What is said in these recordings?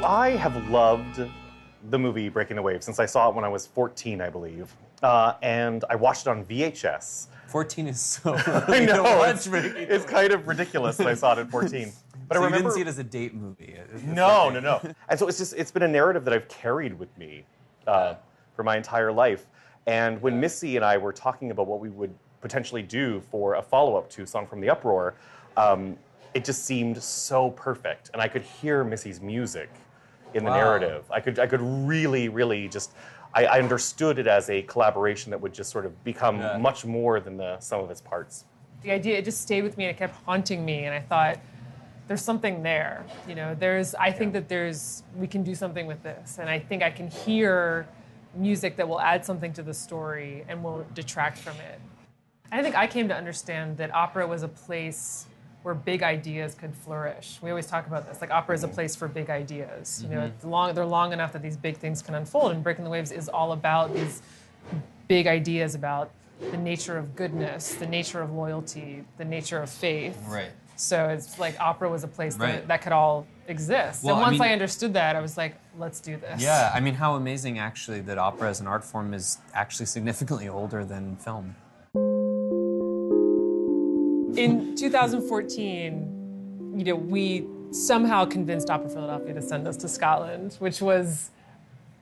I have loved the movie Breaking the Waves since I saw it when I was 14, I believe. And I watched it on VHS. 14 is so I know, it's kind of ridiculous that I saw it at 14. But so I remember, you didn't see it as a date movie? No. And so it's been a narrative that I've carried with me for my entire life. And when Missy and I were talking about what we would potentially do for a follow-up to Song from the Uproar, it just seemed so perfect. And I could hear Missy's music in the narrative. I could really, really just... I understood it as a collaboration that would just sort of become much more than the sum of its parts. The idea, it just stayed with me and it kept haunting me, and I thought, there's something there. You know, I think that we can do something with this, and I think I can hear music that will add something to the story and won't detract from it. And I think I came to understand that opera was a place where big ideas could flourish. We always talk about this, like opera is a place for big ideas. You know, they're long enough that these big things can unfold, and Breaking the Waves is all about these big ideas about the nature of goodness, the nature of loyalty, the nature of faith. Right. So it's like opera was a place that could all exist. Well, and once I understood that, I was like, let's do this. Yeah, I mean, how amazing actually that opera as an art form is actually significantly older than film. In 2014, you know, we somehow convinced Opera Philadelphia to send us to Scotland, which was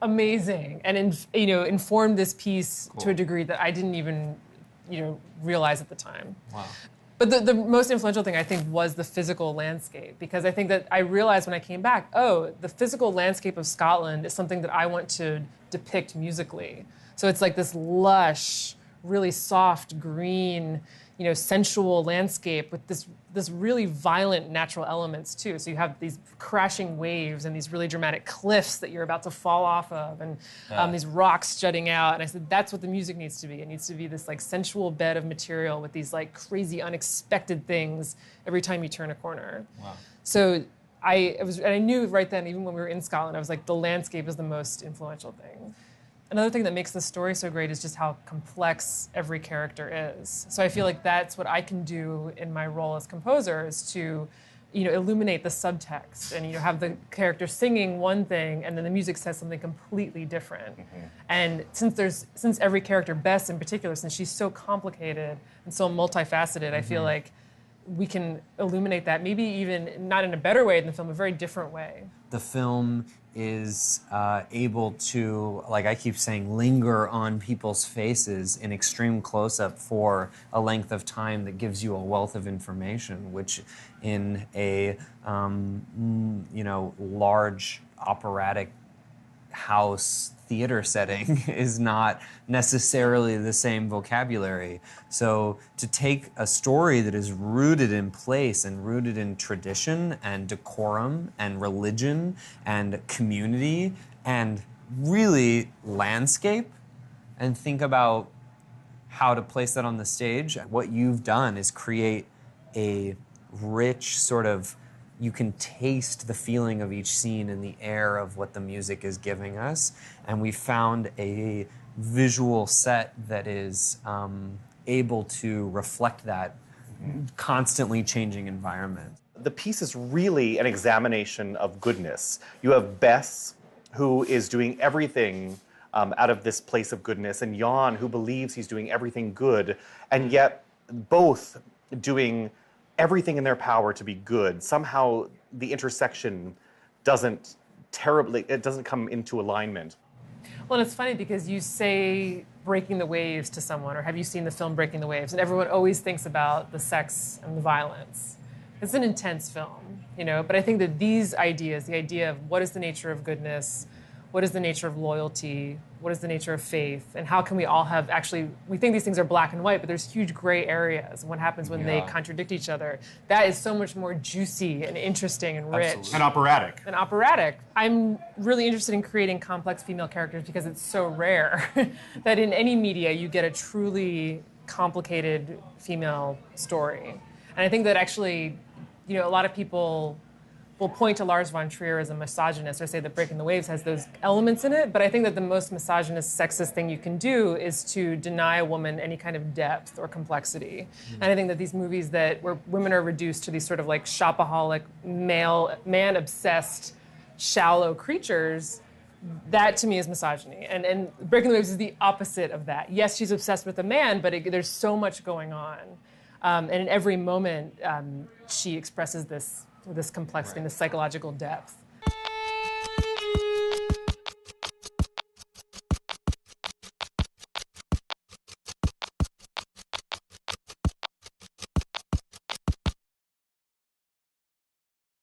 amazing, and informed this piece to a degree that I didn't even, realize at the time. Wow. But the most influential thing, I think, was the physical landscape, because I think that I realized when I came back, the physical landscape of Scotland is something that I want to depict musically. So it's like this lush, really soft, green, sensual landscape with this really violent natural elements too. So you have these crashing waves and these really dramatic cliffs that you're about to fall off of, and these rocks jutting out. And I said, that's what the music needs to be. It needs to be this like sensual bed of material with these like crazy unexpected things every time you turn a corner. Wow. So I knew right then, even when we were in Scotland, I was like, the landscape is the most influential thing. Another thing that makes the story so great is just how complex every character is. So I feel like that's what I can do in my role as composer, is to, illuminate the subtext and have the character singing one thing and then the music says something completely different. Mm-hmm. And since every character, Beth in particular, since she's so complicated and so multifaceted, I feel like we can illuminate that, maybe even not in a better way than the film, a very different way. The film is able to, like I keep saying, linger on people's faces in extreme close-up for a length of time that gives you a wealth of information, which in a large operatic house theater setting is not necessarily the same vocabulary. So to take a story that is rooted in place and rooted in tradition and decorum and religion and community and really landscape, and think about how to place that on the stage, what you've done is create a rich sort of, you can taste the feeling of each scene in the air of what the music is giving us. And we found a visual set that is able to reflect that constantly changing environment. The piece is really an examination of goodness. You have Bess, who is doing everything out of this place of goodness, and Jan, who believes he's doing everything good, and yet both doing everything in their power to be good. Somehow the intersection doesn't come into alignment. Well, and it's funny because you say Breaking the Waves to someone, or have you seen the film Breaking the Waves? And everyone always thinks about the sex and the violence. It's an intense film, but I think that these ideas, the idea of what is the nature of goodness, what is the nature of loyalty, what is the nature of faith, and how can we all have, actually, we think these things are black and white, but there's huge gray areas, and what happens when they contradict each other. That is so much more juicy and interesting and rich. Absolutely. And operatic. I'm really interested in creating complex female characters because it's so rare that in any media you get a truly complicated female story. And I think that actually, a lot of people will point to Lars von Trier as a misogynist or say that Breaking the Waves has those elements in it, but I think that the most misogynist, sexist thing you can do is to deny a woman any kind of depth or complexity. Mm-hmm. And I think that these movies where women are reduced to these sort of like shopaholic, man-obsessed shallow creatures, that to me is misogyny. And Breaking the Waves is the opposite of that. Yes, she's obsessed with a man, but there's so much going on. And in every moment, she expresses this complexity and this psychological depth.